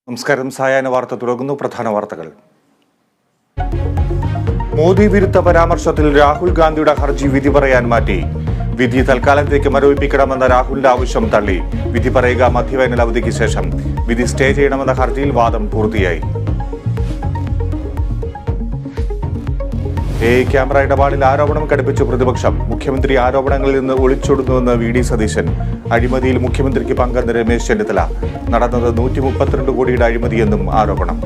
നമസ്കാരം. സായാഹ്ന വാർത്ത തുടങ്ങുന്നു. പ്രധാന വാർത്തകൾ. മോദി വിരുദ്ധ പരാമർശത്തിൽ രാഹുൽ ഗാന്ധിയുടെ ഹർജി വിധി പറയാൻ മാറ്റി. വിധി തൽക്കാലത്തേക്ക് മരവിപ്പിക്കണമെന്ന രാഹുലിന്റെ ആവശ്യം തള്ളി. വിധി പറയുക മധ്യവേനൽ അവധിക്ക് ശേഷം. വിധി സ്റ്റേ ചെയ്യണമെന്ന ഹർജിയിൽ വാദം പൂർത്തിയായി. ക്യാമറ ഇടപാടിൽ ആരോപണം കടുപ്പിച്ചു പ്രതിപക്ഷം. മുഖ്യമന്ത്രി ആരോപണങ്ങളിൽ നിന്ന് ഒളിച്ചോടുന്നുവെന്ന് വി.ഡി. സതീശൻ. അഴിമതിയിൽ മുഖ്യമന്ത്രിക്ക് പങ്കെന്ന് രമേശ് ചെന്നിത്തല. നടന്നത് 132 കോടിയുടെ അഴിമതിയെന്നും ആരോപണം.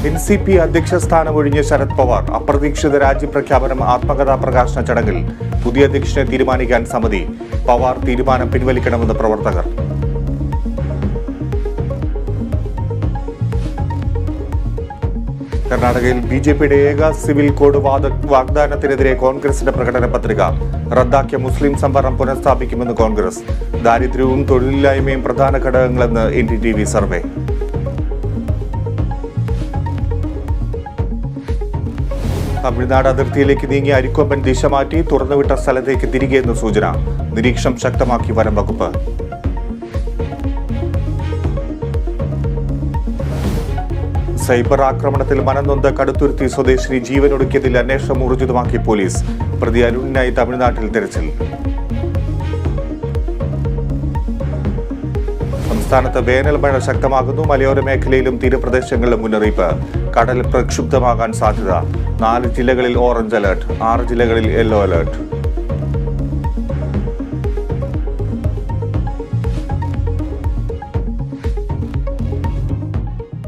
എൻ.സി.പി അധ്യക്ഷ സ്ഥാനം ഒഴിഞ്ഞ ശരത് പവാർ. അപ്രതീക്ഷിത രാജ്യപ്രഖ്യാപനം. ആത്മകഥാ പ്രകാശന ചടങ്ങിൽ പുതിയ അധ്യക്ഷനെ തീരുമാനിക്കാൻ സമിതി. പവാർ തീരുമാനം പിൻവലിക്കണമെന്ന് പ്രവർത്തകർ. കർണാടകയിൽ ബി.ജെ.പിയുടെ ഏക സിവിൽ കോഡ് വാഗ്ദാനത്തിനെതിരെ കോൺഗ്രസിന്റെ പ്രകടന പത്രിക. റദ്ദാക്കിയ മുസ്ലിം സംവരണം പുനഃസ്ഥാപിക്കുമെന്ന് കോൺഗ്രസ്. ദാരിദ്ര്യവും തൊഴിലില്ലായ്മയും പ്രധാന ഘടകങ്ങളെന്ന് NDTV സർവേ. തമിഴ്നാട് അതിർത്തിയിലേക്ക് നീങ്ങിയ അരിക്കൊമ്പൻ ദിശ മാറ്റി തുറന്നുവിട്ട സ്ഥലത്തേക്ക് തിരികെയെന്ന് സൂചന. നിരീക്ഷണം ശക്തമാക്കി വനം വകുപ്പ്. സൈബർ ആക്രമണത്തിൽ മനംനൊന്ത കടുത്തുരുത്തി സ്വദേശിനി ജീവനൊടുക്കിയതിൽ അന്വേഷണം ഊർജിതമാക്കി പോലീസ്. പ്രതി അരുണിനായി തമിഴ്നാട്ടിൽ തെരച്ചിൽ. സംസ്ഥാനത്ത് വേനൽ മഴ ശക്തമാകുന്നു. മലയോര മേഖലയിലും തീരപ്രദേശങ്ങളിലും മുന്നറിയിപ്പ്. കടൽ പ്രക്ഷുബ്ധമാകാൻ സാധ്യത. 4 ജില്ലകളിൽ ഓറഞ്ച് അലർട്ട്. 6 ജില്ലകളിൽ യെല്ലോ അലർട്ട്.